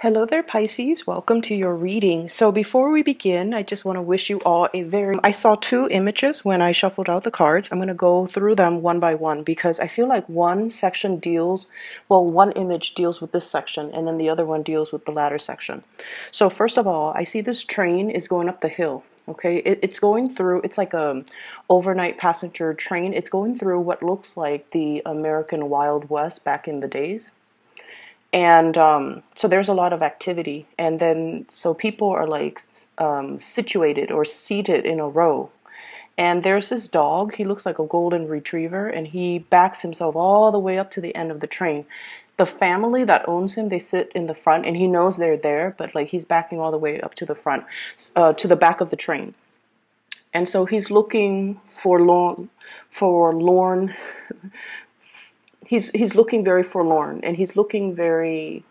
Hello there, Pisces. Welcome to your reading. So before we begin, I just want to wish you all a very... I saw two images when I shuffled out the cards. I'm going to go through them one by one because I feel like one section deals... Well, one image deals with this section and then the other one deals with the latter section. So first of all, I see this train is going up the hill. Okay, it's going through... It's like a overnight passenger train. It's going through what looks like the American Wild West back in the days. And so there's a lot of activity, and then so people are like situated or seated in a row, and there's this dog. He looks like a golden retriever, and he backs himself all the way up to the end of the train. The family that owns him, they sit in the front, and he knows they're there, but like he's backing all the way up to the front, to the back of the train. And so he's looking forlorn. He's looking very forlorn, and he's looking very...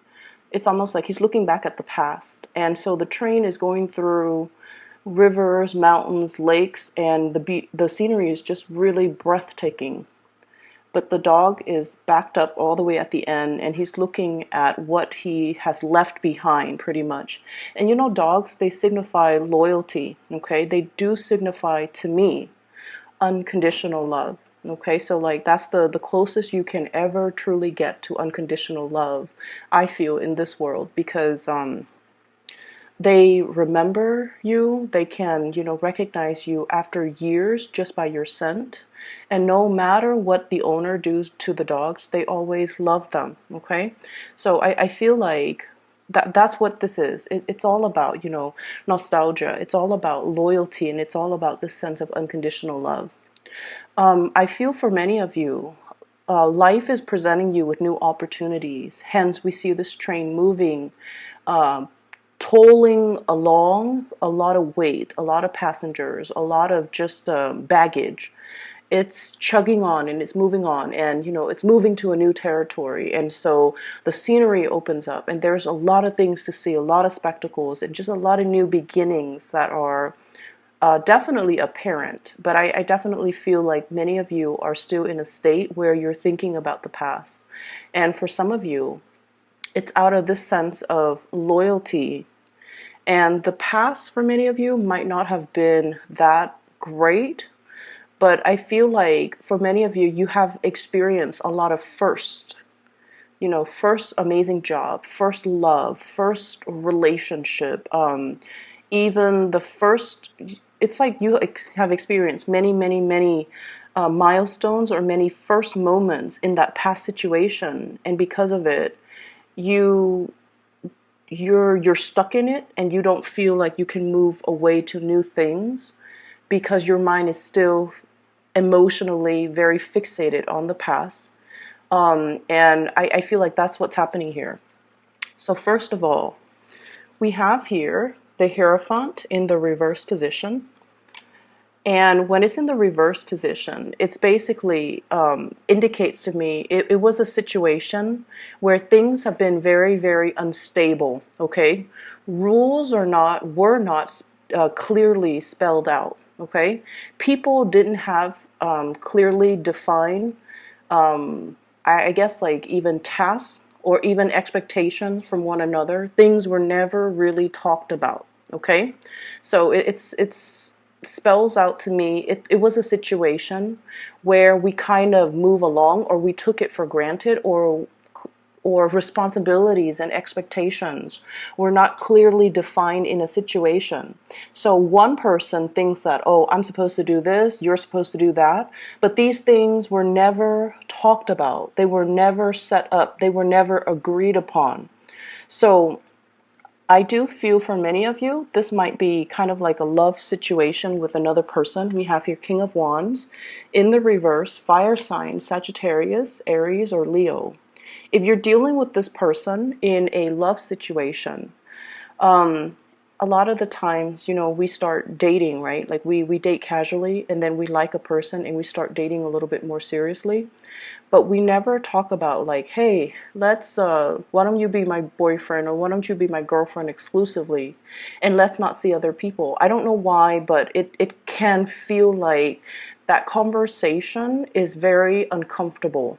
It's almost like he's looking back at the past. And so the train is going through rivers, mountains, lakes, and the scenery is just really breathtaking. But the dog is backed up all the way at the end, and he's looking at what he has left behind, pretty much. And you know, dogs, they signify loyalty, okay? They do signify, to me, unconditional love. Okay, so like that's the closest you can ever truly get to unconditional love, I feel, in this world, because they remember you. They can, recognize you after years just by your scent. And no matter what the owner does to the dogs, they always love them. Okay, so I feel like that's what this is. It's all about, nostalgia. It's all about loyalty, and it's all about this sense of unconditional love. I feel for many of you, life is presenting you with new opportunities. Hence, we see this train moving, tolling along a lot of weight, a lot of passengers, a lot of just baggage. It's chugging on and it's moving on, and it's moving to a new territory. And so the scenery opens up, and there's a lot of things to see, a lot of spectacles, and just a lot of new beginnings that are definitely apparent. But I definitely feel like many of you are still in a state where you're thinking about the past. And for some of you, it's out of this sense of loyalty. And the past for many of you might not have been that great, but I feel like for many of you, you have experienced a lot of first. First amazing job, first love, first relationship, even the first... It's like you have experienced many, many, many milestones or many first moments in that past situation, and because of it, you're stuck in it, and you don't feel like you can move away to new things because your mind is still emotionally very fixated on the past. And I feel like that's what's happening here. So first of all, we have here the Hierophant in the reverse position. And when it's in the reverse position, it's basically indicates to me it was a situation where things have been very, very unstable. Okay, rules were not clearly spelled out. Okay, people didn't have clearly defined, I guess, like even tasks or even expectations from one another. Things were never really talked about. Okay, so it's spells out to me it was a situation where we kind of move along, or we took it for granted, or responsibilities and expectations were not clearly defined in a situation. So one person thinks that, oh, I'm supposed to do this, you're supposed to do that, but these things were never talked about. They were never set up. They were never agreed upon. So I do feel for many of you, this might be kind of like a love situation with another person. We have here King of Wands. In the reverse, fire sign, Sagittarius, Aries, or Leo. If you're dealing with this person in a love situation, a lot of the times, we start dating, right? Like we date casually, and then we like a person and we start dating a little bit more seriously. But we never talk about like, hey, let's, why don't you be my boyfriend, or why don't you be my girlfriend exclusively? And let's not see other people. I don't know why, but it can feel like that conversation is very uncomfortable.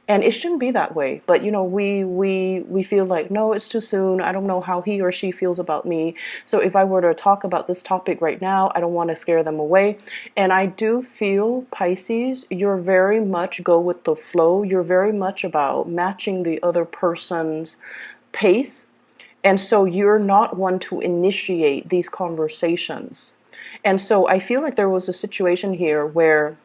And it shouldn't be that way, but you know, we feel like, no, it's too soon. I don't know how he or she feels about me. So if I were to talk about this topic right now, I don't want to scare them away. And I do feel, Pisces, you're very much go with the flow. You're very much about matching the other person's pace. And so you're not one to initiate these conversations. And so I feel like there was a situation here where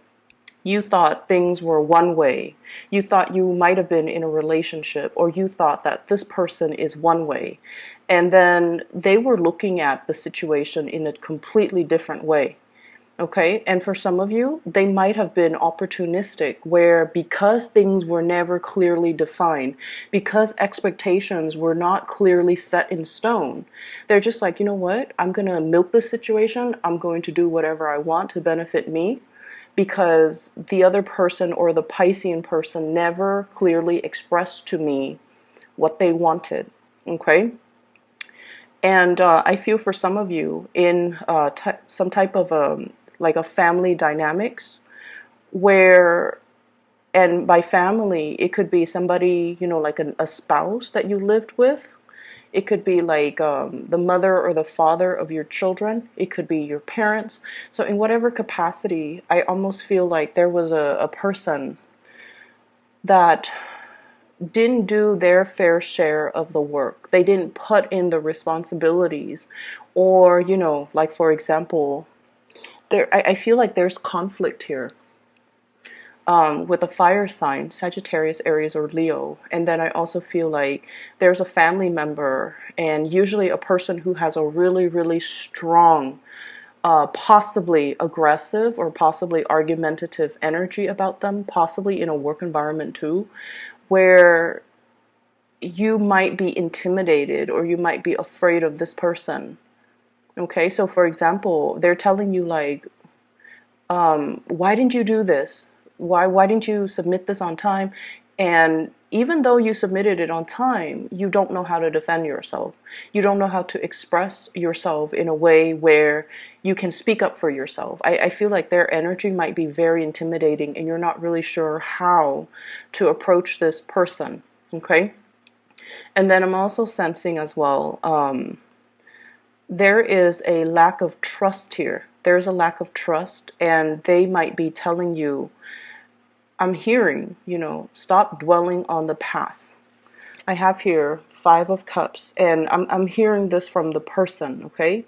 you thought things were one way. You thought you might have been in a relationship, or you thought that this person is one way. And then they were looking at the situation in a completely different way. Okay, and for some of you, they might have been opportunistic, where because things were never clearly defined, because expectations were not clearly set in stone, they're just like, you know what, I'm going to milk this situation. I'm going to do whatever I want to benefit me, because the other person or the Piscean person never clearly expressed to me what they wanted. Okay? And I feel for some of you in some type of like a family dynamics where, and by family, it could be somebody, you know, like a spouse that you lived with. It could be like the mother or the father of your children. It could be your parents. So in whatever capacity, I almost feel like there was a person that didn't do their fair share of the work. They didn't put in the responsibilities. Or, you know, like for example, I feel like there's conflict here with a fire sign, Sagittarius, Aries, or Leo. And then I also feel like there's a family member, and usually a person who has a really, really strong, possibly aggressive or possibly argumentative energy about them, possibly in a work environment too, where you might be intimidated or you might be afraid of this person. Okay, so for example, they're telling you like, why didn't you do this? Why didn't you submit this on time? And even though you submitted it on time, you don't know how to defend yourself. You don't know how to express yourself in a way where you can speak up for yourself. I feel like their energy might be very intimidating, and you're not really sure how to approach this person. Okay? And then I'm also sensing as well, there is a lack of trust here. There's a lack of trust, and they might be telling you, I'm hearing, you know, stop dwelling on the past. I have here 5 of Cups, and I'm hearing this from the person, okay?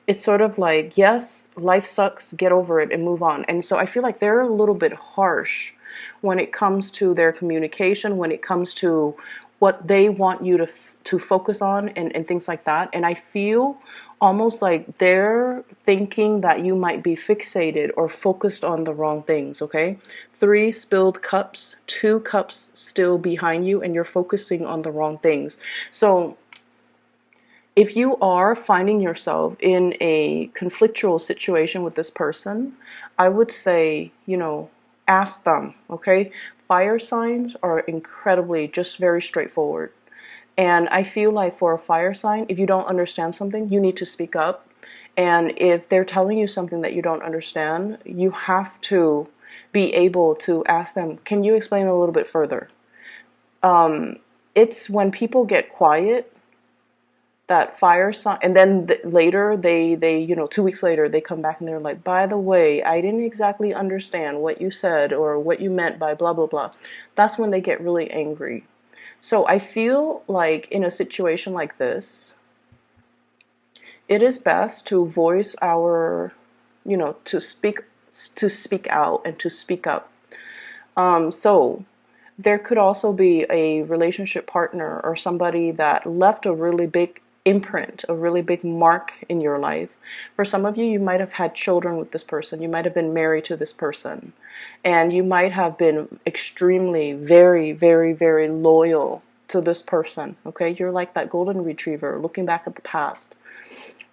It's sort of like, yes, life sucks, get over it and move on. And so I feel like they're a little bit harsh when it comes to their communication, when it comes to what they want you to focus on, and things like that. And I feel almost like they're thinking that you might be fixated or focused on the wrong things, okay? 3 spilled cups, 2 cups still behind you, and you're focusing on the wrong things. So if you are finding yourself in a conflictual situation with this person, I would say, you know, ask them, okay? Fire signs are incredibly just very straightforward. And I feel like for a fire sign, if you don't understand something, you need to speak up. And if they're telling you something that you don't understand, you have to be able to ask them, can you explain a little bit further? It's when people get quiet, that fire sign, and then later they you know, 2 weeks later they come back and they're like, by the way, I didn't exactly understand what you said or what you meant by blah blah blah. That's when they get really angry. So I feel like in a situation like this, it is best to voice our, you know, to speak out and to speak up. So there could also be a relationship partner or somebody that left a really big imprint, a really big mark in your life. For some of you, you might have had children with this person. You might have been married to this person. And you might have been extremely, very, very, very loyal to this person. Okay? You're like that golden retriever looking back at the past.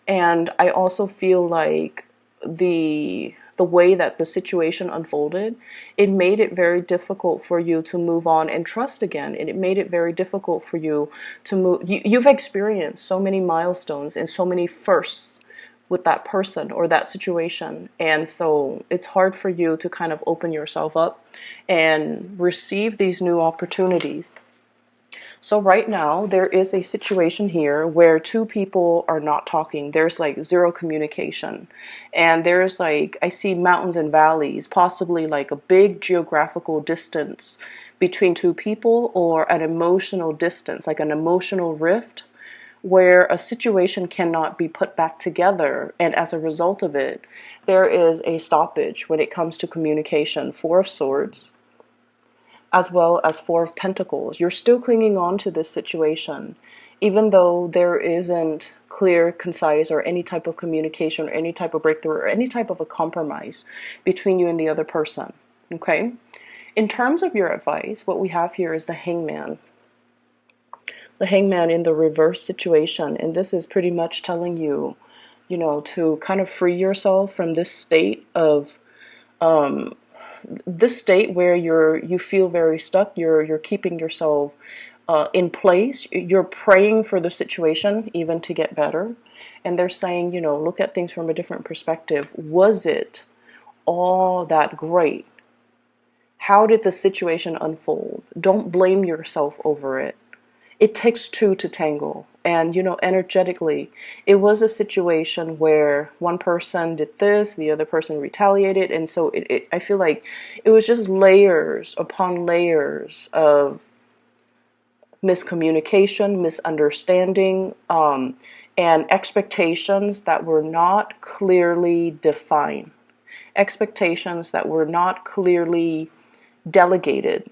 And I also feel like the way that the situation unfolded, it made it very difficult for you to move on and trust again. And it made it very difficult for you to move. You've experienced so many milestones and so many firsts with that person or that situation. And so it's hard for you to kind of open yourself up and receive these new opportunities. So right now there is a situation here where two people are not talking. There's like zero communication. And there's like, I see mountains and valleys, possibly like a big geographical distance between two people, or an emotional distance, like an emotional rift where a situation cannot be put back together. And as a result of it, there is a stoppage when it comes to communication. Four of Swords, as well as Four of Pentacles. You're still clinging on to this situation, even though there isn't clear, concise, or any type of communication, or any type of breakthrough, or any type of a compromise between you and the other person. Okay? In terms of your advice, what we have here is the Hangman. The Hangman in the reverse situation, and this is pretty much telling you, you know, to kind of free yourself from this state of where you feel very stuck. You're keeping yourself in place. You're praying for the situation even to get better, and they're saying, you know, look at things from a different perspective. Was it all that great? How did the situation unfold? Don't blame yourself over it. It takes two to tangle. And, you know, energetically, it was a situation where one person did this, the other person retaliated. And so I feel like it was just layers upon layers of miscommunication, misunderstanding, and expectations that were not clearly defined. Expectations that were not clearly delegated.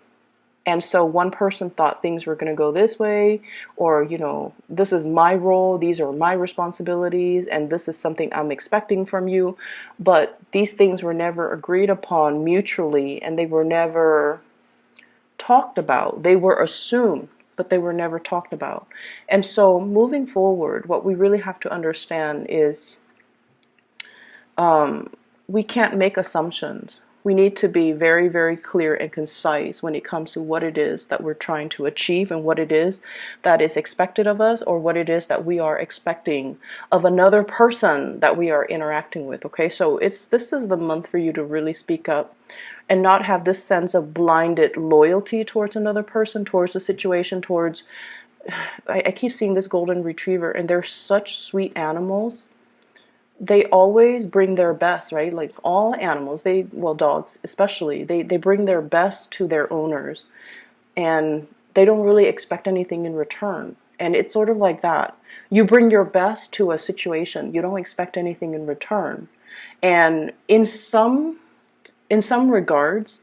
And so one person thought things were going to go this way, or, you know, this is my role, these are my responsibilities, and this is something I'm expecting from you. But these things were never agreed upon mutually, and they were never talked about. They were assumed, but they were never talked about. And so moving forward, what we really have to understand is we can't make assumptions. We need to be very, very clear and concise when it comes to what it is that we're trying to achieve, and what it is that is expected of us, or what it is that we are expecting of another person that we are interacting with. Okay, so this is the month for you to really speak up and not have this sense of blinded loyalty towards another person, towards the situation, towards I keep seeing this golden retriever, and they're such sweet animals. They always bring their best, right? Like all animals, well, dogs especially, they bring their best to their owners, and they don't really expect anything in return. And it's sort of like that. You bring your best to a situation, you don't expect anything in return. And in some regards,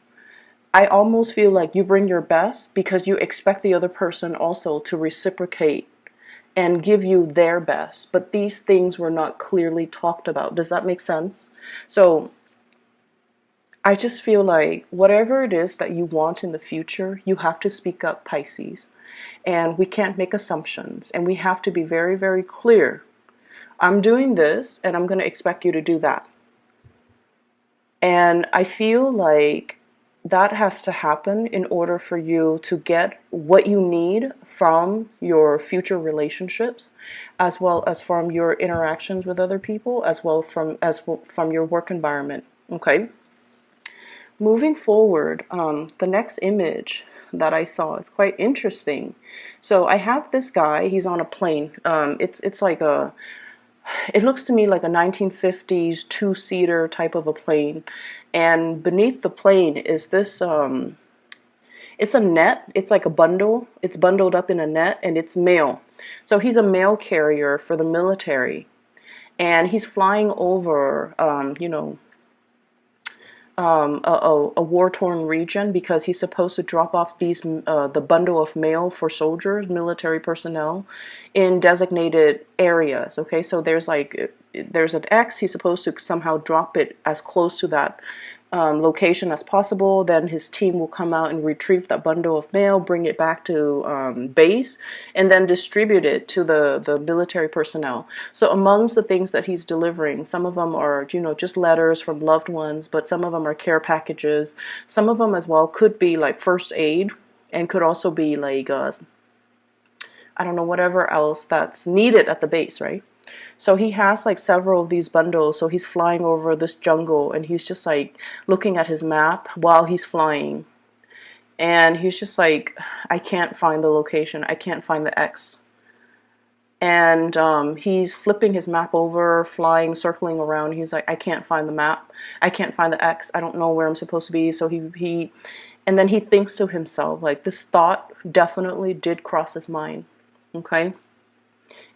I almost feel like you bring your best because you expect the other person also to reciprocate and give you their best. But these things were not clearly talked about. Does that make sense? So I just feel like whatever it is that you want in the future, you have to speak up, Pisces. And we can't make assumptions. And we have to be very, very clear. I'm doing this, and I'm going to expect you to do that. And I feel like that has to happen in order for you to get what you need from your future relationships, as well as from your interactions with other people, as well from your work environment. Okay. Moving forward, the next image that I saw is quite interesting. So I have this guy. He's on a plane. It's like it looks to me like a 1950s two-seater type of a plane, and beneath the plane is this it's a net. It's like a bundle. It's bundled up in a net, and it's mail. So he's a mail carrier for the military, and he's flying over a war-torn region, because he's supposed to drop off the bundle of mail for soldiers, military personnel, in designated areas. Okay, so there's an X. He's supposed to somehow drop it as close to that location as possible. Then his team will come out and retrieve that bundle of mail, bring it back to base, and then distribute it to the military personnel. So amongst the things that he's delivering, some of them are, you know, just letters from loved ones, but some of them are care packages. Some of them as well could be like first aid, and could also be like I don't know, whatever else that's needed at the base, right? So he has like several of these bundles. So he's flying over this jungle and he's just like looking at his map while he's flying. And he's just like, I can't find the location. I can't find the X. And he's flipping his map over, flying, circling around. He's like, I can't find the map. I can't find the X. I don't know where I'm supposed to be. So and then he thinks to himself, like, this thought definitely did cross his mind. Okay.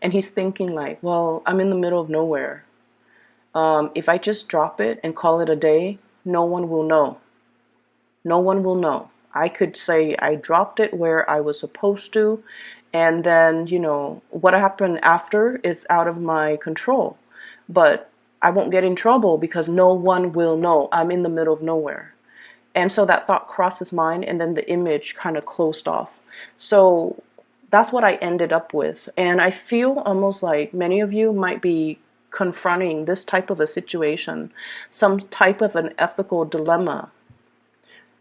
And he's thinking like, well, I'm in the middle of nowhere. If I just drop it and call it a day, no one will know. No one will know. I could say I dropped it where I was supposed to, and then, what happened after is out of my control. But I won't get in trouble because no one will know. I'm in the middle of nowhere. And so that thought crossed his mind, and then the image kind of closed off. So that's what I ended up with. And I feel almost like many of you might be confronting this type of a situation, some type of an ethical dilemma.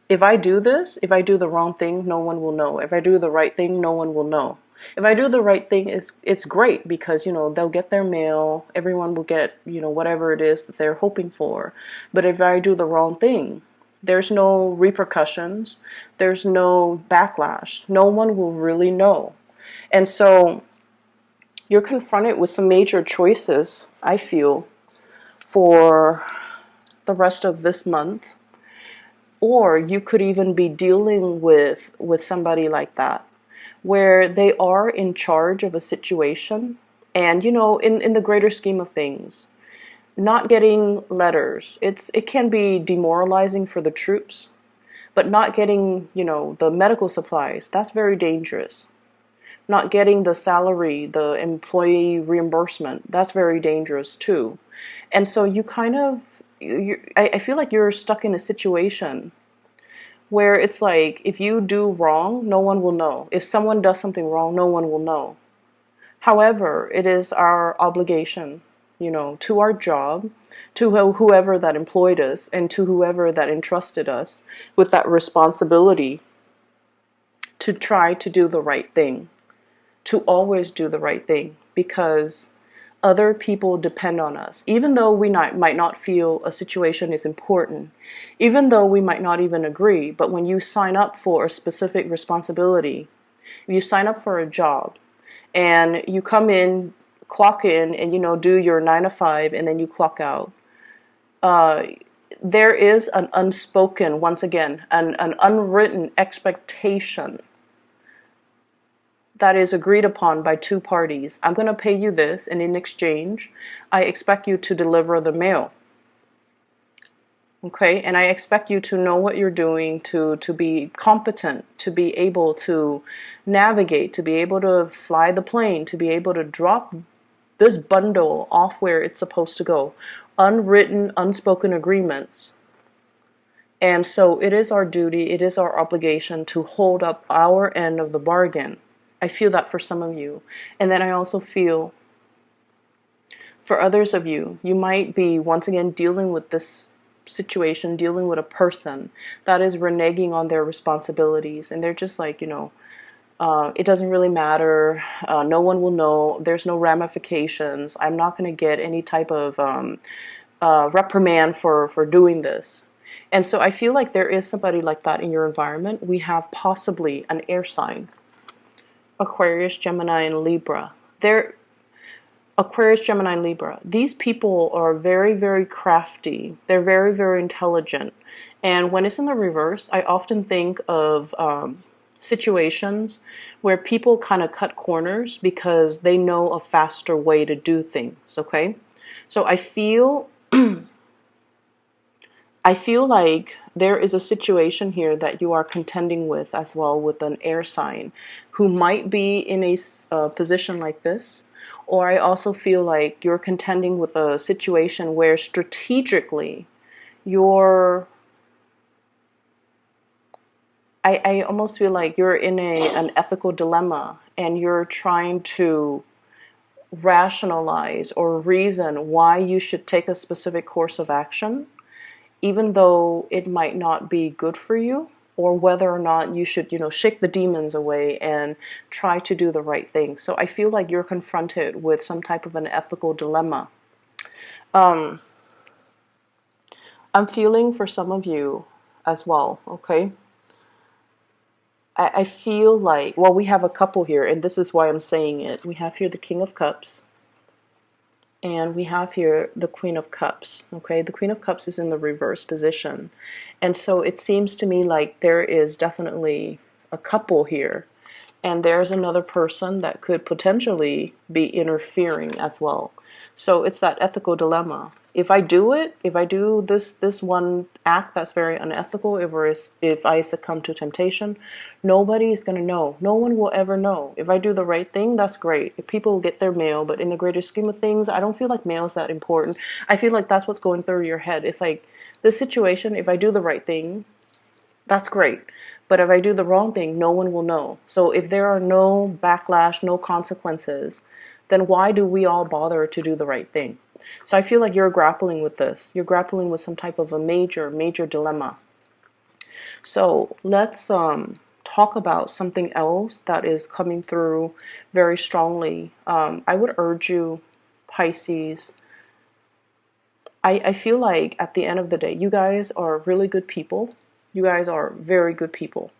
If I do this, if I do the wrong thing, no one will know. If I do the right thing, no one will know. If I do the right thing, it's great because, they'll get their mail. Everyone will get, whatever it is that they're hoping for. But if I do the wrong thing, there's no repercussions. There's no backlash. No one will really know. And so you're confronted with some major choices, I feel, for the rest of this month. Or you could even be dealing with somebody like that, where they are in charge of a situation. And, in the greater scheme of things, not getting letters, it can be demoralizing for the troops. But not getting, the medical supplies, that's very dangerous. Not getting the salary, the employee reimbursement, that's very dangerous too. And so you kind of, I feel like you're stuck in a situation where it's like, if you do wrong, no one will know. If someone does something wrong, no one will know. However, it is our obligation, to our job, to whoever that employed us, and to whoever that entrusted us with that responsibility to try to do the right thing, to always do the right thing, because other people depend on us. Even though we might not feel a situation is important, even though we might not even agree, but when you sign up for a specific responsibility, if you sign up for a job and you come in, clock in, and do your 9 to 5, and then you clock out, there is an unspoken, once again, an unwritten expectation that is agreed upon by two parties. I'm going to pay you this, and in exchange, I expect you to deliver the mail. Okay, and I expect you to know what you're doing, to be competent, to be able to navigate, to be able to fly the plane, to be able to drop this bundle off where it's supposed to go. Unwritten, unspoken agreements. And so it is our duty, it is our obligation to hold up our end of the bargain. I feel that for some of you. And then I also feel for others of you, you might be once again dealing with this situation, dealing with a person that is reneging on their responsibilities. And they're just like, it doesn't really matter. No one will know. There's no ramifications. I'm not going to get any type of reprimand for doing this. And so I feel like there is somebody like that in your environment. We have possibly an air sign. Aquarius, Gemini, and Libra. Aquarius, Gemini, and Libra. These people are very, very crafty. They're very, very intelligent. And when it's in the reverse, I often think of situations where people kind of cut corners because they know a faster way to do things, okay? So I feel like there is a situation here that you are contending with as well, with an air sign who might be in a position like this. Or I also feel like you're contending with a situation where strategically I almost feel like you're in an ethical dilemma, and you're trying to rationalize or reason why you should take a specific course of action, even though it might not be good for you. or whether or not you should, shake the demons away and try to do the right thing. So I feel like you're confronted with some type of an ethical dilemma. Um, I'm feeling for some of you as well, okay? I feel like, well, we have a couple here, and this is why I'm saying it. We have here the King of Cups, and we have here the Queen of Cups, okay? The Queen of Cups is in the reverse position. And so it seems to me like there is definitely a couple here, and there's another person that could potentially be interfering as well. So it's that ethical dilemma. If I do it, if I do this one act that's very unethical, if I succumb to temptation, nobody is going to know. No one will ever know. If I do the right thing, that's great. If people will get their mail, but in the greater scheme of things, I don't feel like mail is that important. I feel like that's what's going through your head. It's like this situation, if I do the right thing, that's great. But if I do the wrong thing, no one will know. So if there are no backlash, no consequences, then why do we all bother to do the right thing? So I feel like you're grappling with this. You're grappling with some type of a major, major dilemma. So let's talk about something else that is coming through very strongly. I would urge you, Pisces, I feel like at the end of the day, you guys are really good people. You guys are very good people.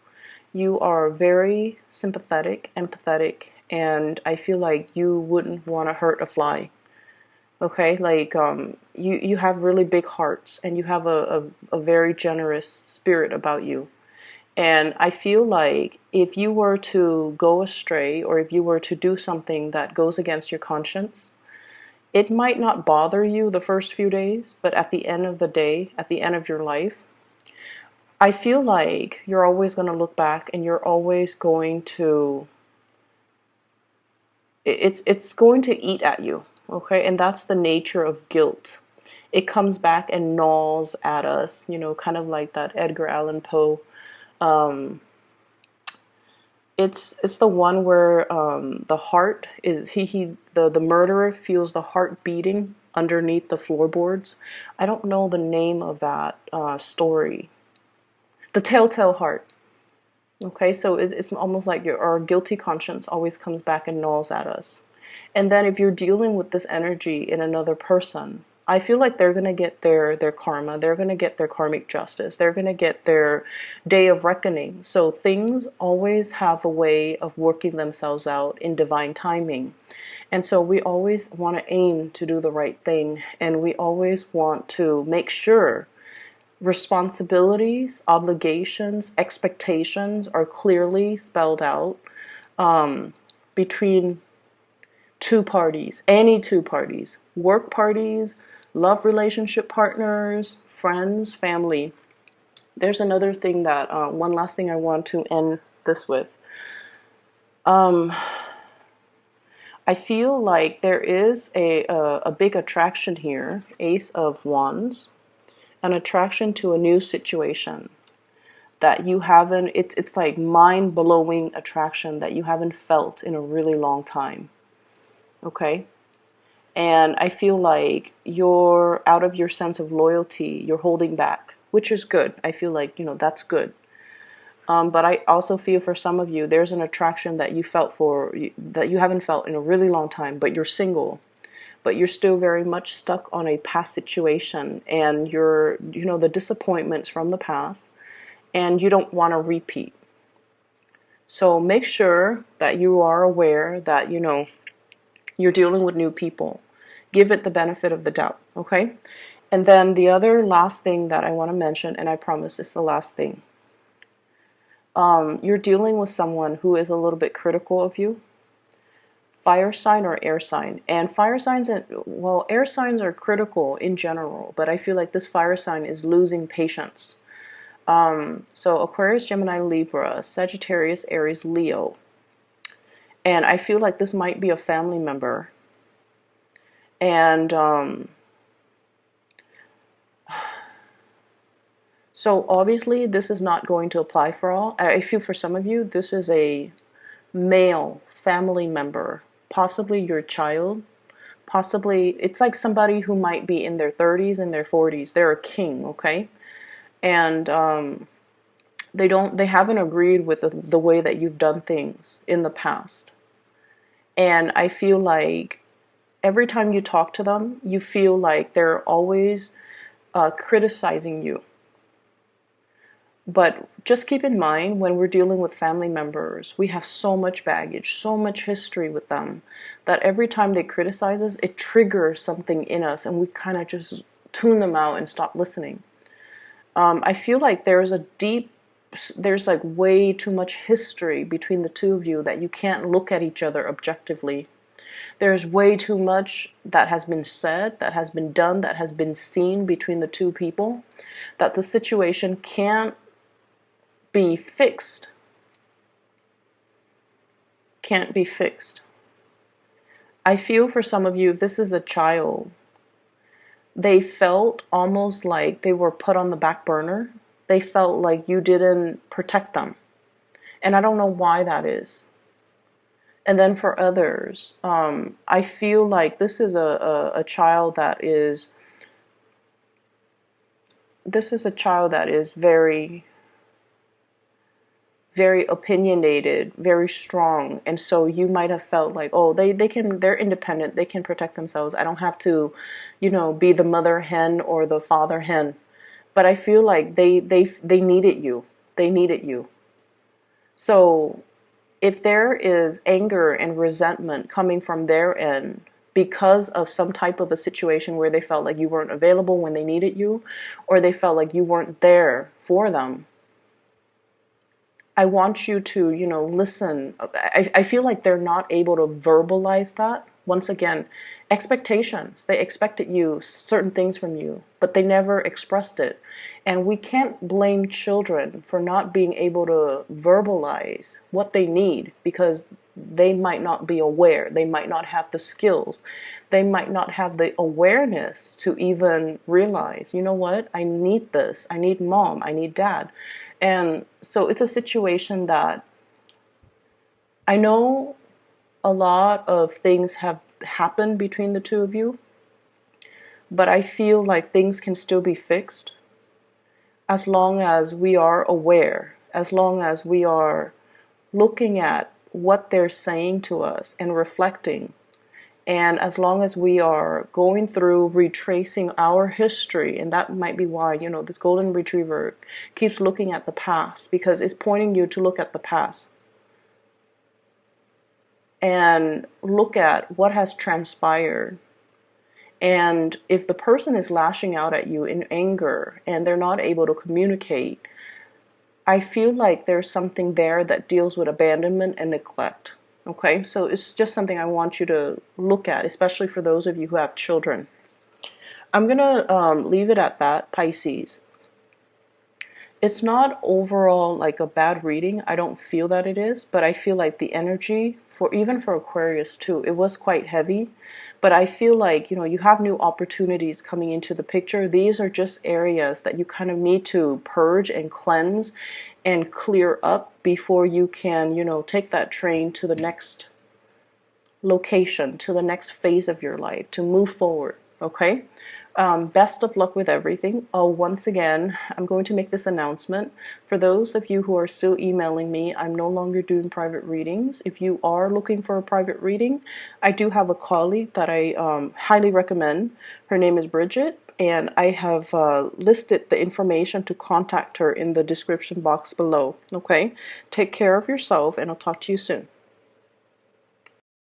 You are very sympathetic, empathetic, and I feel like you wouldn't want to hurt a fly. Okay, like you have really big hearts, and you have a very generous spirit about you. And I feel like if you were to go astray, or if you were to do something that goes against your conscience, it might not bother you the first few days, but at the end of the day, at the end of your life, I feel like you're always going to look back, and you're always going to, it's going to eat at you, okay? And that's the nature of guilt. It comes back and gnaws at us, kind of like that Edgar Allan Poe. Um, it's the one where the heart is, the murderer feels the heart beating underneath the floorboards. I don't know the name of that story. The Telltale Heart. Okay, so it's almost like our guilty conscience always comes back and gnaws at us. And then if you're dealing with this energy in another person, I feel like they're going to get their karma. They're going to get their karmic justice. They're going to get their day of reckoning. So things always have a way of working themselves out in divine timing. And so we always want to aim to do the right thing. And we always want to make sure responsibilities, obligations, expectations are clearly spelled out between two parties, any two parties, work parties, love relationship partners, friends, family. There's another thing that, one last thing I want to end this with. I feel like there is a big attraction here, Ace of Wands, an attraction to a new situation that you haven't, it's like mind-blowing attraction that you haven't felt in a really long time. Okay? And I feel like you're out of your sense of loyalty, you're holding back, which is good. I feel like, that's good. But I also feel for some of you, there's an attraction that you felt for, that you haven't felt in a really long time, but you're single. But you're still very much stuck on a past situation, and you're, the disappointments from the past, and you don't want to repeat. So make sure that you are aware that, you're dealing with new people. Give it the benefit of the doubt, okay? And then the other last thing that I want to mention, and I promise it's the last thing. You're dealing with someone who is a little bit critical of you. Fire sign or air sign. And fire signs, air signs are critical in general, but I feel like this fire sign is losing patience. So Aquarius, Gemini, Libra, Sagittarius, Aries, Leo. And I feel like this might be a family member. And so obviously this is not going to apply for all. I feel for some of you, this is a male family member, possibly your child, possibly it's like somebody who might be in their 30s and their 40s. They're a king, okay? And they haven't agreed with the way that you've done things in the past. And I feel like every time you talk to them, you feel like they're always criticizing you. But just keep in mind, when we're dealing with family members, we have so much baggage, so much history with them, that every time they criticize us, it triggers something in us, and we kind of just tune them out and stop listening. I feel like there's like way too much history between the two of you that you can't look at each other objectively. There's way too much that has been said, that has been done, that has been seen between the two people, that the situation can't be fixed. Can't be fixed. I feel for some of you, if this is a child, they felt almost like they were put on the back burner. They felt like you didn't protect them. And I don't know why that is. And then for others, I feel like this is a child that is very, very opinionated, very strong. And so you might have felt like, oh, they're independent, they can protect themselves. I don't have to, be the mother hen or the father hen. But I feel like they needed you. They needed you. So if there is anger and resentment coming from their end because of some type of a situation where they felt like you weren't available when they needed you, or they felt like you weren't there for them, I want you to, listen. I feel like they're not able to verbalize that. Once again, expectations. They expected certain things from you, but they never expressed it. And we can't blame children for not being able to verbalize what they need, because they might not be aware. They might not have the skills. They might not have the awareness to even realize, you know what, I need this. I need mom. I need dad. And so it's a situation that I know a lot of things have happened between the two of you, but I feel like things can still be fixed as long as we are aware, as long as we are looking at what they're saying to us and reflecting, and as long as we are going through retracing our history. And that might be why, this golden retriever keeps looking at the past, because it's pointing you to look at the past and look at what has transpired. And if the person is lashing out at you in anger and they're not able to communicate, I feel like there's something there that deals with abandonment and neglect. Okay, so it's just something I want you to look at, especially for those of you who have children. I'm going to leave it at that, Pisces. It's not overall like a bad reading. I don't feel that it is, but I feel like the energy, even for Aquarius too, it was quite heavy. But I feel like, you have new opportunities coming into the picture. These are just areas that you kind of need to purge and cleanse and clear up before you can, take that train to the next location, to the next phase of your life, to move forward. Okay? Best of luck with everything. Once again, I'm going to make this announcement. For those of you who are still emailing me, I'm no longer doing private readings. If you are looking for a private reading, I do have a colleague that I highly recommend. Her name is Bridget, and I have listed the information to contact her in the description box below. Okay? Take care of yourself, and I'll talk to you soon.